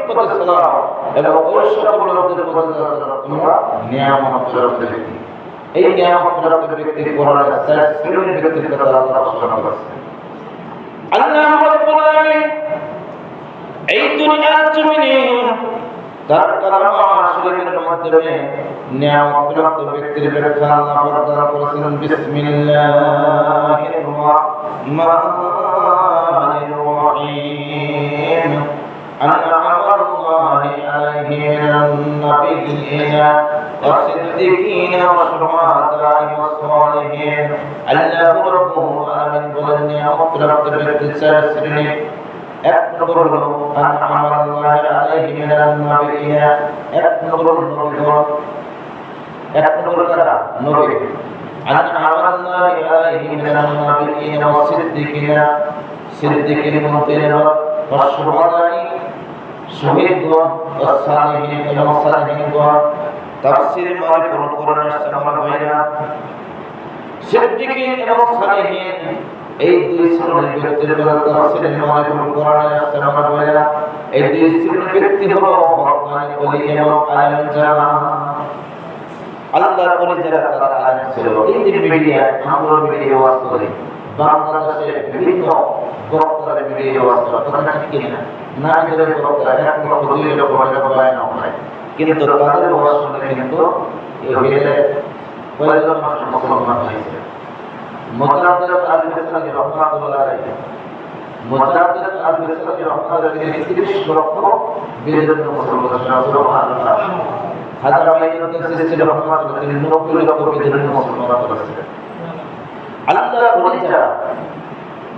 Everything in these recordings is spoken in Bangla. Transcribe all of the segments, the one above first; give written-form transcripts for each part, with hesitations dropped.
পথে চলাও এবং ওই সকল লোকদের পথে তোমরা নিয়ামত প্রাপ্ত ব্যক্তি। এই নিয়ামত প্রাপ্ত ব্যক্তি কোরআনের 4 শ্রেণীর ব্যক্তির কথা আল্লাহ ঘোষণা করেছেন। আল্লাহ রাব্বুল আলামিন এই দুনিয়ার জমিনে তার কালামা শরীফের মাধ্যমে নিয়ামত প্রাপ্ত ব্যক্তির ব্যাখ্যা আল্লাহ প্রদান করেছেন। বিসমিল্লাহির রাহমানির রহিম। আন'আমাল্লাহি আলাইহি মিনান নাবিয়্যিনা ওয়াস-সিদ্দীকিনা ওয়াশ-শুহাদা'i ওয়াস-সালিহিন। আল্লাহ রাব্বুল আলামিন বলেন নিয়ামত প্রাপ্ত ব্যক্তির 4 শ্রেণী। এক নম্বর হলো আন'আমাল্লাহি আলাইহি মিনান নাবিয়্যিনা, এক নম্বর নবীগণ, এক নম্বর কারা নবী। আন'আমাল্লাহি আলাইহি মিনান নাবিয়্যিনা ওয়াস-সিদ্দীকিনা, সিদ্দীকিন মুনতিরিন ওয়াশ-শুহাদা'i শহীদগণ ওয়াস-সালিহিন এবং সালিহিনগণ। তাফসীর মারিফুল কোরআনের সামার ভাইরা, সিদ্দীকিন এবং সালিহিন এই দুই শ্রেণীর ব্যক্তির কথা তাফসীরে মারিফুল কোরআনের সামার ভাইরা, এই দুই শ্রেণীর ব্যক্তি হলো হক্কানি ওলি এবং আলেম যারা। আল্লাহর ওলি যারা তারা আলেম ছিল। এই যে মিডিয়া, আমরা মিডিয়া ওয়াজ করি, বাংলাদেশে বিভিন্ন বক্তারা মিডিয়া ওয়াজ করে, কথা ঠিক কিনা? নারীদের বক্তা 1 লক্ষ 2 লক্ষ টাকা বয়ান হয়, কিন্তু তাদের ওয়াজ শুনে কিন্তু কয়েকজন মানুষ মুসলমান হয়েছে। মুজাদ্দিদ আল-ফিসানি রাহমাতুল্লাহ আলাইহি, মুজাদ্দিদ আল-ফিসানি রাহমাতুল্লাহ আলাইহি 30 লক্ষ বেদের মুসলমান সুবহানাল্লাহ। হাজরত মাইনুদ্দিন চিশতি রাহমাতুল্লাহ আলাইহি 90 লক্ষ বেদের মুসলমান করেছেন। আল্লাহর ওলি যারা,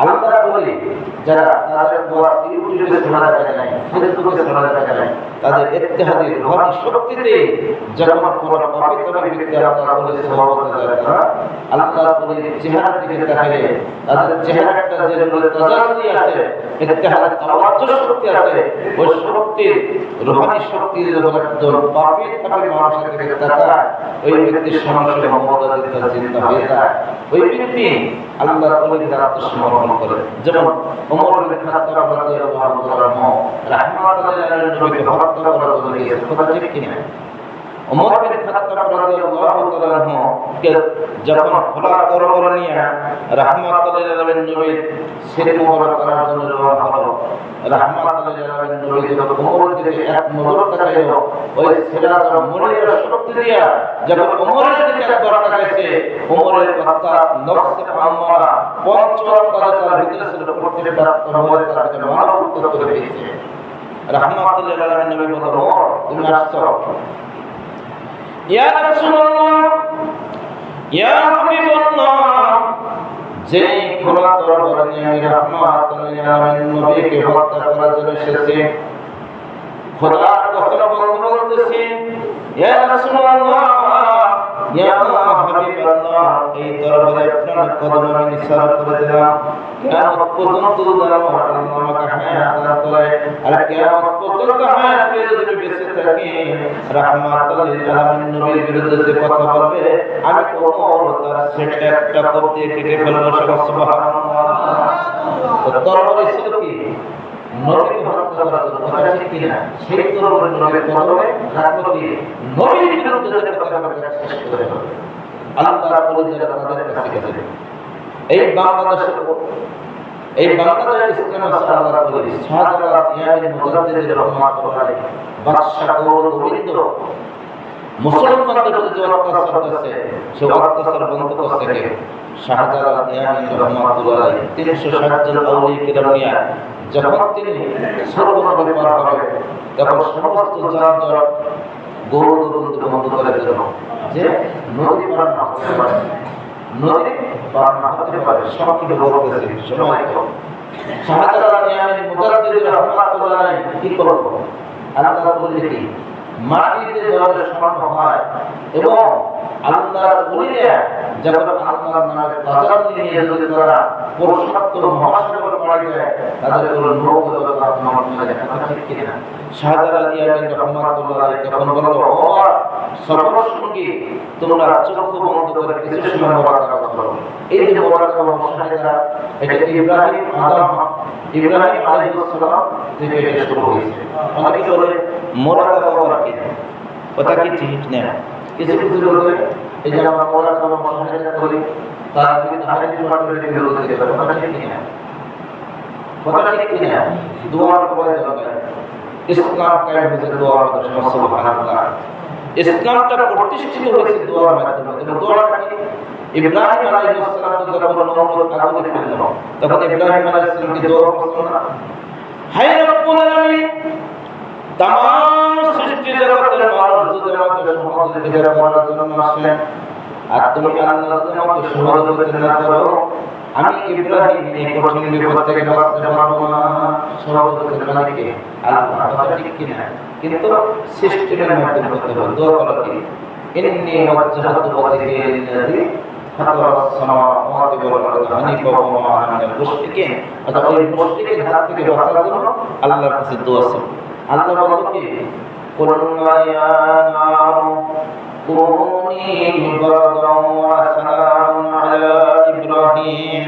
আল্লাহর ওলি যারা তাদের ওয়াজ ইউটিউবে শোনা যায় না, ফেসবুকে শোনা যায় না, তাদের ইত্তেহাদি রুহানি শক্তিতে যখন কোন পবিত্র ব্যক্তি আল্লাহর ওলির সহবতে যায়, তারা আল্লাহর ওলির চেহারার দিকে তাকিয়ে তাদের চেহারাটা যে তাজাল্লি আছে, ইত্তেহাদ তাওয়াজ্জুহ শক্তি আছে, ওই শক্তির রুহানি শক্তির যখন একজন পবিত্র মানুষের দিকে তাকায়, ওই ব্যক্তির সরাসরি মমতা দিতে চিন্তা হয়ে যায়। ওই ব্যক্তি আল্লাহর ওলির আত্মসমর্পণ করে। যেমন ওমর ইবনে খাত্তাব রাদিয়াল্লাহু তাআলা রাহমাতুল্লাহ আলাইহি নবীকে হত্যা করার জন্য গিয়েছেন, কথা ঠিক কিনা? ওমর ইবনে খাত্তাব রাদিয়াল্লাহু তাআলা কে যখন খোলা দরবার নিয়ে রাহমাতুল্লাহ আলাইহি নবীর সিরে মোবারক করার জন্য রওনা হলো, রাহমাতুল্লাহ আলাইহি নবী যখন ওমরের দিকে এক নজর তাকাইলো, ওই সিরাজ মনের শক্তি দিয়া যখন ওমরের দিকে একবার তাকাইছে, ওমরের কথা নফসে আম্মারা পঞ্চম কাজে তার ভিতরে ছিল, প্রত্যেকটা ওমরের তার ভিতরে মানব উত্তর করে দিয়েছে। রাহমাতুল্লাহ আলাইহি নবী বললেন, ওমর তুমি আসছো? ইয়া রাসূলুল্লাহ, ইয়া হাবিবাল্লাহ, যে খোলা দরবার নিয়ে আমি রাহমাতুল্লাহ আলাইহি নবীকে হত্যা করার জন্য এসেছি, খোদার কসম বলতেছি, ইয়া রাসূলুল্লাহ, ইয়া হাবিবাল্লাহ, এই দরবারে আপনার কদম আমি নিসার করে দিলাম। কিয়ামত পর্যন্ত আমাকে হায়াত দান করে, আর কিয়ামত পর্যন্ত হায়াত পেয়ে যদি বেঁচে থাকি, রাহমাতুল্লাহ আলামিন নবীর বিরুদ্ধে যে কথা বলবে, আমি ওমর তার সেটা একটা কোপ দিয়ে কেটে ফেলবো। সুবহানাল্লাহ। দরবারে ছিল কি? নবীকে হত্যা করার জন্য, কথা ঠিক কিনা? সেই দরবারে নবীর কদমে রাখবো কি? নবীর বিরুদ্ধে যে কথা বলবে শেষ করে দেবে। আল্লাহর ওলি যারা তাদের কাছে গেছে। এই বাংলাদেশ ইসলামের আল্লাহর ওলি শাহজালাল ইয়ামিন মুজাদ্দিদ রাহমাতুল্লাহ আলাইহি, বাদশা গোবিন্দ মুসলমানদের প্রতি যে অত্যাচার করছে, সে অত্যাচার বন্ধ করছে কে? শাহজালাল ইয়ামিন রাহমাতুল্লাহ আলাইহি। 360 জন আউলিয়া কিরাম নিয়ে যখন তিনি সর্বনবী পার হবে, তখন সমস্ত যানজট গৌরবন্ধ বন্ধ করে দিল, যে নদী পার না হতে পারে, নদী পার না হতে পারে, সব কিছু বলতেছে সময় তো। শাহজালাল ইয়ামিন মুজাদ্দিদ রাহমাতুল্লাহ আলাইহি কি করব? আল্লাহর ওলি কি মাটিতে জলের সমান হয়, এবং আল্লাহর ওলিরা যখন আল্লাহর নামে তাজাল্লি নিয়ে যদি তারা পুরুষোত্তম মহাসাগর পাড়ি দেয়, তাদের কোনো নৌকা তোমার লাগে, কথা ঠিক কিনা? শাহজালাল ইয়ামিন রাহমাতুল্লাহ আলাইহি তখন বলল, ওমর সর্বসঙ্গী তোমরা চক্ষু বন্ধ করে কিছু সময় মোবারকা করো। এই যে মোবারকা মুশাহিদা, এটা ইব্রাহিম, আদম ইব্রাহিম আলাইহিস সালাম থেকে এটা শুরু হয়েছে। অনেকে বলে মুরাকাবা কি, কথা কি ঠিক না? কিছু কিছু বলে এই যে আমরা মুরাকাবা মুশাহাদা করি তার বিরুদ্ধে হাদিস পাঠ করে বিরোধ দিতে পারে, কথা ঠিক না? কথা ঠিক না? দোয়ার পরে দরকার ইসলাম কায়েম হয়েছে দোয়ার মাধ্যমে, সুবহানাল্লাহ। ইসলামটা প্রতিষ্ঠিত হয়েছে দোয়ার মাধ্যমে। দোয়াটা কি? ইব্রাহিম আলাইহিস সালাম যখন নমরুদ আগুনে ফেলল তখন ইব্রাহিম আলাইহিস সালাম কি দোয়া করলেন না? হায় রব্বুল আলামিন, तमाम সৃষ্টি জগতের মানুষ যদি আমাকে সহযোগিতা করার জন্য আসেন আর তুমি আল্লাহ তোমাকে সহযোগিতা না করো, আমি ইব্রাহিম এই কঠিন বিপদ থেকে বাঁচতে পারবো না। সহযোগিতা মালিককে আল্লাহ, কথা ঠিক কিনা? কিন্তু সৃষ্টির মাধ্যমে করতে হবে। দোয়া করো কি? ইন্নী ওয়াজ্জাহতু ওয়াজহিয়া লিল্লাযী ফাতারাস সামাওয়াতি ওয়াল আরদি হানিফান ওয়া মা আনা মিনাল মুশরিকিন। অর্থাৎ ওই মুশরিকের হাত থেকে বাঁচার জন্য আল্লাহর কাছে দোয়া করো। আল্লাহ বলে কি? কুল্লা ইয়া নারু কুনি বারদান ওয়া সালামান আলা ইব্রাহিম।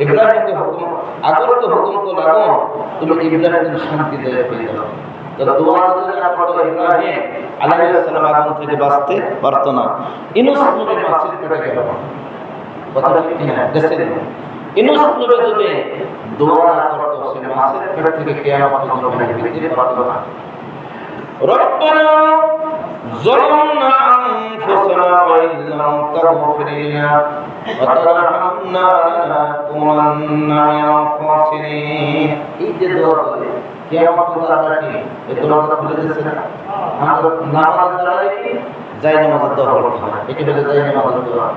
ইব্রাহিমকে হুকুম, আগরকে হুকুম করল আগুন তুমি ইব্রাহিমকে শান্তি দেয় হয়ে যাও। তো দোয়া যদি না করতো ইব্রাহিম আলাইহিস সালাম আগুন থেকে বাঁচতে পারতো না। ইউনূস নবী মাছের পেটে গেল, কথা ঠিক কিনা? দেখছেন ইউনূস নবী যদি দোয়া না করতো সে মাছের পেট থেকে কিয়ামত পর্যন্ত বেরিয়ে পারতো না। রব্বানা যালামনা আনফুসানা ওয়া ইল্লাম তাগফির লানা ওয়া তারহামনা লানাকুনান্না মিনাল খাসিরিন। এই যে দোয়া করে কিয়ামত পর্যন্ত আমরা কি এই দোয়াটা ভুলে যাচ্ছি না? আমরা নামাজ দাঁড়ালে কি যাই নামাজের দোয়া করতে হয়, একে বলে যাই নামাজের দোয়া।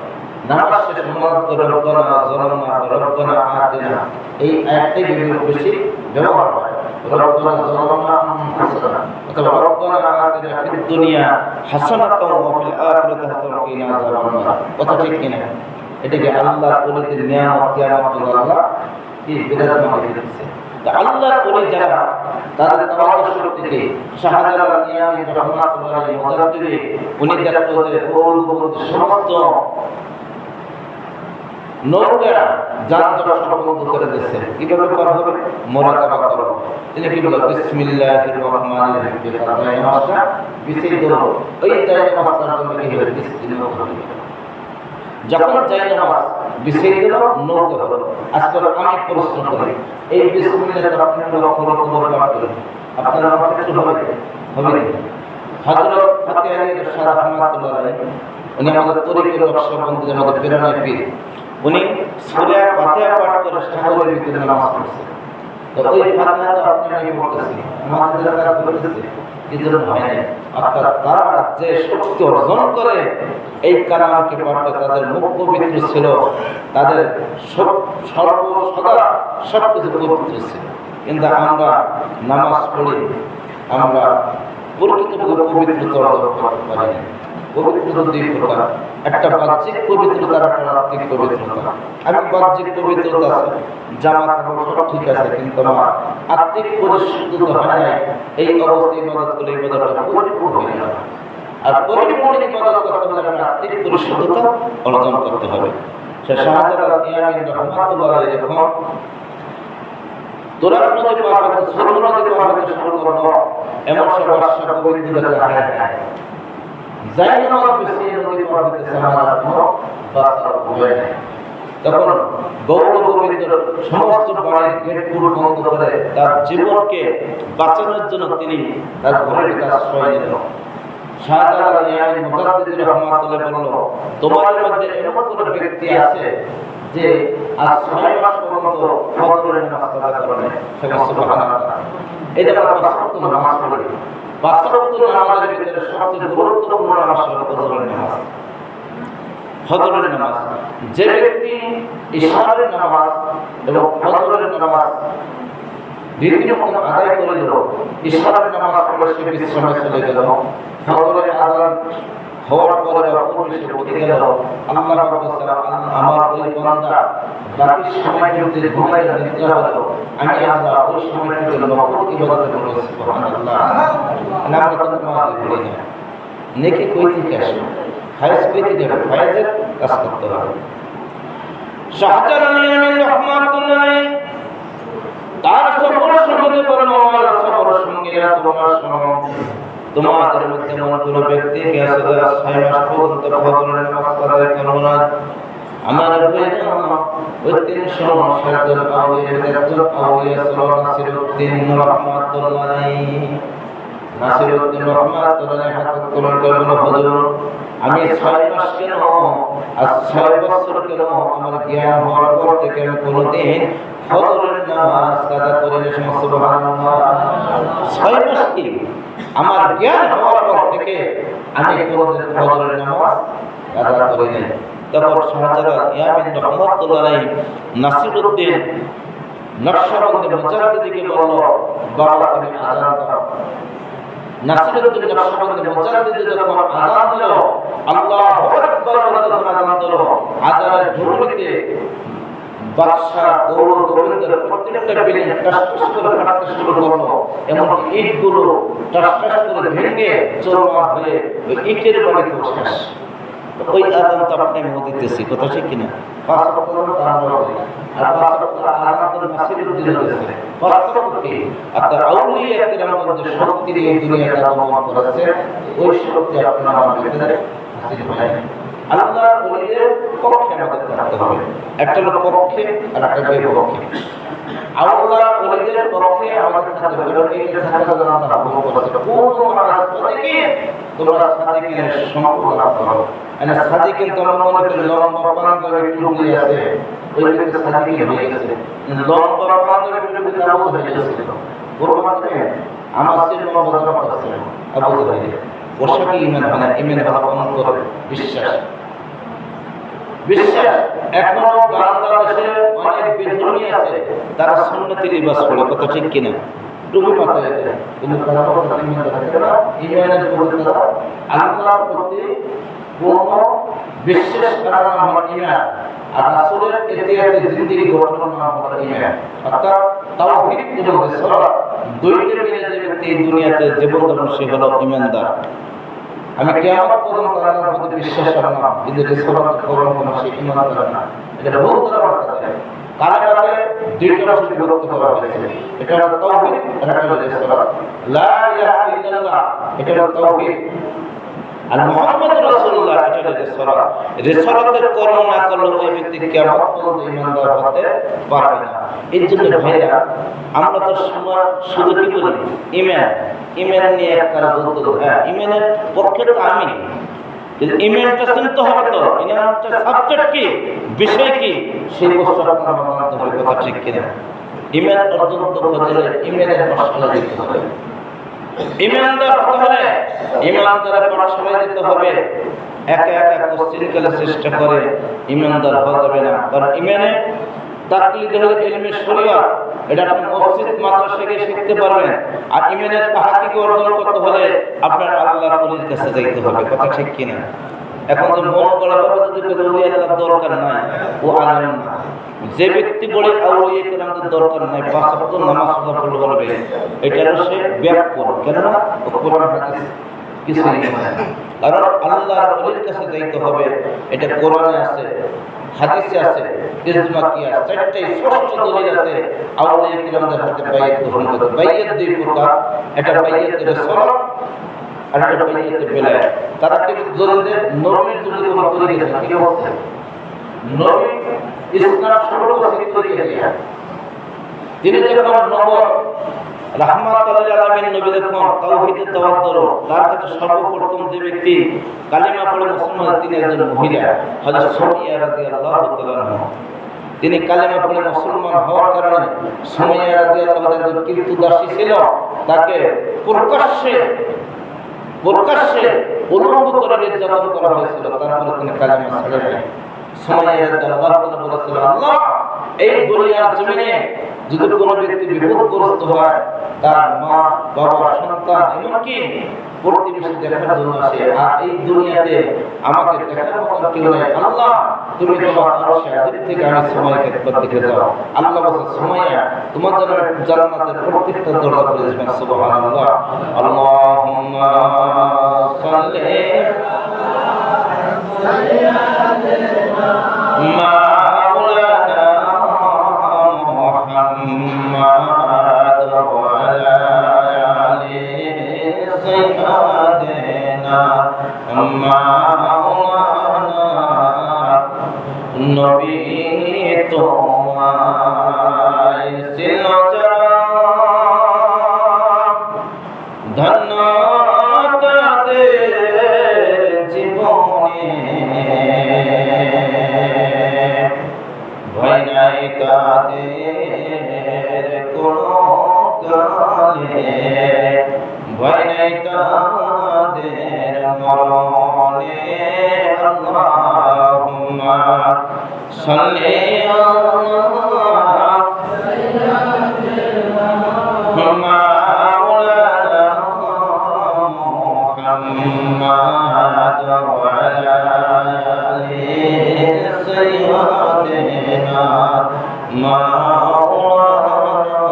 নামাজ শেষে মোনাজাত করে রব্বানা যালামনা রব্বানা আতিনা, এই একটাই বেশি ব্যবহার হয়। রব্বানা যালামনা আনফুসানা অথবা রব্বানা আতিনা ফিদ দুনিয়া হাসানাতাও ওয়া ফিল আখিরাতি হাসানাতাও ওয়া কিনা আযাবান নার। কথা ঠিক কিনা? এটাকে আল্লাহ ওলিদের নিয়ামত কিয়ামত আল্লাহ কি বিরাট করে দিয়েছে। আল্লাহ ওলি যারা তাদের তাওয়াজ্জুহ শক্তিকে শাহজালাল নিয়ামী রাহমাতুল্লাহ আলাইহি মুজাদ্দিদি উনি দেখতো যে সমস্ত নৌকা যানজট সব বন্ধ করে দিয়েছে। কিভাবে করা হবে? মুরাকাবা করো। তিনি কি বলল? বিসমিল্লাহির রহমানির রহিম। তাই নামাজটা বিছিয়ে দিল। ওই তাই নামাজটার জন্য কি হলো? বিসমিল্লাহ হবে। যখন যাই নামাজ বিছিয়ে দিল নৌকা হলো। আজকে আমি প্রশ্ন করি, এই বিসমিল্লাহ আপনি লক্ষ লক্ষ পাঠ করেন, আপনার আমার ক্ষেত্রে হবে? হবে না। হযরত ফতেহ আলী শাহ রাহমাতুল্লাহ আলাইহি উনি আমাদের তরিকের নকশবন্দির আমাদের প্রেরণায় পীর, উনি সূরা ফাতিহা পাঠ করে সাগরের ভিতরে নামাজ পড়ছেন। তো ওই ফাতিহা তো আপনি আমি পড়তেছি, আমাদের যারা পড়তেছে এদের হয় না। অর্থাৎ তারা যে শক্তি অর্জন করে এই কালামকে পড়তে তাদের মুখ পবিত্র ছিল, তাদের সর্বসদা সবকিছু পবিত্র ছিল। কিন্তু আমরা নামাজ পড়ি, আমরা প্রকৃতভাবে পবিত্রতা অর্জন করতে পারি না। পবিত্রতা দুই প্রকার, একটা বাহ্যিক পবিত্রতা আর একটা আত্মিক পবিত্রতা। আমি বাহ্যিক পবিত্রতা আছে, জামা কাপড় সব ঠিক আছে, কিন্তু আমার আত্মিক পরিশুদ্ধতা হয় নাই। এই অবস্থায় ইবাদত করে ইবাদতটা পরিপূর্ণ হয়ে যাবে। আর পরিপূর্ণ ইবাদত করতে হলে আপনার আত্মিক পরিশুদ্ধতা অর্জন করতে হবে। সে শাহজালাল নিয়ামী রাহমাতুল্লাহ আলাইহি যখন তোরাক নদী পার হতে সুরমা নদী পার হতে শুরু করলো, এমন সব বাদশা গোবিন্দকে হারায় যায়। যাই নামাজ বিছিয়ে নদী পার হতে আমার কোনো বাচ্চা হবে না। তখন গৌর গোবিন্দ সমস্ত বাড়ির গেট বন্ধ করে তার জীবনকে বাঁচানোর জন্য তিনি তার ঘরের ভিতরে আশ্রয় নিলেন। শাহজালাল নিয়ামী মুজাদ্দিদ রাহমাতুল্লাহ বলল, তোমার মধ্যে এমন কোন ব্যক্তি আছে যে আজ 6 মাস পর্যন্ত ফজরের নামাজ আদায় করে না? সুবহানাল্লাহ। এই যে আমরা 5 ওয়াক্ত নামাজ পড়ি, 5 ওয়াক্ত নামাজের ভিতরে সবচেয়ে গুরুত্বপূর্ণ নামাজ হলো ফজরের নামাজ। ফজরের নামাজ যে ব্যক্তি ইশারের নামাজ এবং ফজরের নামাজ রীতিমতো আদায় করিল, ইশারের নামাজ পড়ে সে বিশ্রামে চলে গেল, ফজরের আযান হওয়ার পরে অপূর্বে সে উঠে গেল, আল্লাহ রাব্বুল আলামিন আমার ওই বান্দা বাকি সময়টুকুতে ঘুমাইয়া নিদ্রা হলো, আমি আল্লাহ ওই সময়টুকুতে নফল ইবাদত করব। সুবহানাল্লাহ। আমরা তো নামাজ পড়ি না, নেকি কই থেকে আসে? ফায়েজ কই থেকে হবে? ফায়েজের কাজ করতে হবে। শাহজালাল নিয়ামী রাহমাতুল্লাহ আলাইহি তার সফর সঙ্গীদের বলেন আমার সফর সঙ্গীরা তোমরা শোনো তোমাদের মধ্যে এমন কোন ব্যক্তি কে আছে যারা 6 মাস পর্যন্ত ফজরের নামাজ আদায় করবে না আমার ভাইরা ওই 360 জন আউলিয়ার একজন আউলিয়া ছিল নাসিরউদ্দিন রহমাতুল্লাহ নাসিরউদ্দিন রহমাতুল্লাহ হাত তোলার কারণে হুজুর আমি 6 মাস কেন আর 6 বছর কেন আমার জ্ঞান হওয়ার পর থেকে আমি কোনোদিন ফজরের নামাজ কাজা করি না সুবহানাল্লাহ 6 মাস কি আমার জ্ঞান হওয়ার পর থেকে আমি কোনোদিন ফজরের নামাজ কাজা করি না তখন শাহজালাল ইয়ামিন রহমাতুল্লাহ আলাইহি নাসিরউদ্দিন নকশবন্দি মুজাদ্দিদকে বলল বাবা তুমি আযান দাও নাসিরউদ্দিন নকশবন্দি মুজাদ্দিদ যখন আযান দিল আল্লাহু আকবার বলে যখন আযান দিল আযানের ধ্বনিতে বাদশা গৌর গোবিন্দের প্রত্যেকটা বিল্ডিং টাস করে ফাটতে শুরু করলো এমনকি ইটগুলো টাস করে ভেঙে চুরমার হয়ে ওই ইটের বাড়িতে শেষ ওই আযান তো আপনি দিতেছি কথা ঠিক কিনা 5 ওয়াক্ত তারা বলে আর 5 ওয়াক্ত আযান তো নাসিরউদ্দিন দিতেছে পার্থক্য আপনার আউলিয়া কিরামের যে শক্তি দিয়ে দুনিয়াটা দমন করেছে ওই শক্তি আপনার আমার ভিতরে হাসিল হয় আল্লাহর ওলিদের পক্ষে আমাদের থাকতে হবে একটা লোক পক্ষে আর একটা বিপক্ষে আল্লাহর ওলিদের পক্ষে আমাদের থাকতে হবে এইটা থাকার জন্য আমরা হুকুম করেছি কোন মারাজকে তোমরা সাদিকের সম্পর্ক লাভ করো এনা সাদিকের তোমরা মনে করে লম্বা পাঞ্জাবি টুপি আছে ওইটাকে সাদিক হয়ে গেছে লম্বা পাঞ্জাবি টুপি নাও হয়ে গেছে বর্তমানে আমার সিনেমা বদল করছে আবু জাহেল পোশাকি ইমান মানে ইমান ভাবন করে বিশ্বাস এখনো বাংলাদেশে অনেক বেধর্মী আছে তারা সুন্নতি লিবাস পরে কথা ঠিক কিনা টুপি মাথায় কিন্তু তারা কথা ইমান রাখে না ইমানের পবিত্রতা আল্লাহর প্রতি কোন বিশ্বাস করার নাম হলো ইমান আর রাসূলের ইতিহাসে জিন্দেগি গঠন নাম হলো ইমান অর্থাৎ তাওহীদ এবং রিসালাত দুইটা মিলে যে ব্যক্তি দুনিয়াতে জীবন যাপন সে হলো ঈমানদার আমি কিয়ামত পর্যন্ত আল্লাহর প্রতি বিশ্বাস রাখলাম কিন্তু রিসালাত করব না সে ঈমানদার না এটা বহুত বড় কথা কালামে দুইটা শব্দ বিভক্ত করা হয়েছে এটা হলো তাওহীদ আর এটা হলো রিসালাত লা ইলাহা ইল্লাল্লাহ এটা হলো তাওহীদ আর মুহাম্মদ রাসূলুল্লাহ এটা রিসালাত রিসালাতের কর্ম না করলে ওই ব্যক্তি কিয়ামত পর্যন্ত ঈমানদার হতে পারবে না এর জন্য ভাইরা আমরা তো শুধু কি বলি ঈমান নিয়ে একটা বলতে হ্যাঁ ঈমানের পক্ষে তো আমি কিন্তু ঈমানটা চিনতে হবে তো ঈমানটা সাবজেক্ট কি বিষয় কি সেই বস্তু আপনারা মানতে হবে কথা ঠিক কিনা ঈমান অর্জন করতে হলে ঈমানের মশলা দিতে হবে ঈমানদার হতে হলে ঈমানদারের পাঠশালায় দিতে হবে একা একা কোশ্চেন করে চেষ্টা করে ঈমানদার হওয়া যাবে না কারণ ঈমানে তাকলিদ হলো ইলমে শরিয়ত এটা আপনি মসজিদ মাদ্রাসায় গিয়ে শিখতে পারবেন আর ঈমানের তাহকিক অর্জন করতে হলে আপনার আল্লাহর ওলির কাছে যাইতে হবে কথা ঠিক কিনা এখন যে মন করা হবে যদি ওলি আল্লাহর দরকার নাই ও আলেম না যে ব্যক্তি বলে আউলিয়া কিরামদের দরকার নাই 5 ওয়াক্ত নামাজ পড়তে বলবে এটা সে ব্যাক করে কেন না ও কোরআন হাদিস কিছুই না কারণ আল্লাহর ওলির কাছে যাইতে হবে এটা কোরআনে আছে হাদিসে আছে ইজমা কি আছে চারটি স্পষ্ট দলিল আছে আউলিয়া কিরামদের হাতে বাইয়াত গ্রহণ করতে বাইয়াত দুই প্রকার এটা বাইয়াত রাসূল আর এটা বাইয়াত বেলায়েত তারা কি জলদের নবীর যুগে কোন করে গেছে কি বলছে নবী ইসলাম শুরু করে গেছে তিনি যখন নবুয়ত রাহমাতুল লিল আলামিন নবী যখন তাওহীদের দাওয়াত দিল তার কাছে সর্বপ্রথম যে ব্যক্তি কালিমা পড়ে মুসলমান তিনি একজন মহিলা হযরত সুমাইয়া রাদিয়াল্লাহু তাআলা আনহা তিনি কালিমা পড়ে মুসলমান হওয়ার কারণে সুমাইয়া রাদিয়াল্লাহু তাআলা একজন কীর্তিদাসী ছিল তাকে প্রকাশ্যে উলঙ্গ করে নির্যাতন করা হয়েছিল তারপরে তিনি কালিমা ছেড়ে সুমাইয়া রাদিয়াল্লাহু তাআলা বলেছিল আল্লাহ এই দুনিয়ার জমিনে যদি কোনো ব্যক্তি বিপদগ্রস্ত হয় তার মা বাবা সন্তান এমনকি প্রতিবেশী দেখার জন্য আসে আর এই দুনিয়াতে আমাকে দেখার মতো কেউ নাই আল্লাহ তুমি তোমার আরশে আজিম থেকে আমি সময়কে দেখে যাও আল্লাহ বলে সুমাইয়া তোমার জন্য জান্নাতের প্রত্যেকটা দরজা খুলে দিবেন সুবহানাল্লাহ আল্লাহুম্মা সাল্লি মাওলানা মুহাম্মদ سيدنا مولانا নবী তোমায় সিলচর ধন্য তাদের জীবনে ভয় নাই তাদের কোনো কালে ভয় নাই তাদের মরণে আল্লাহুম্মা সাল্লি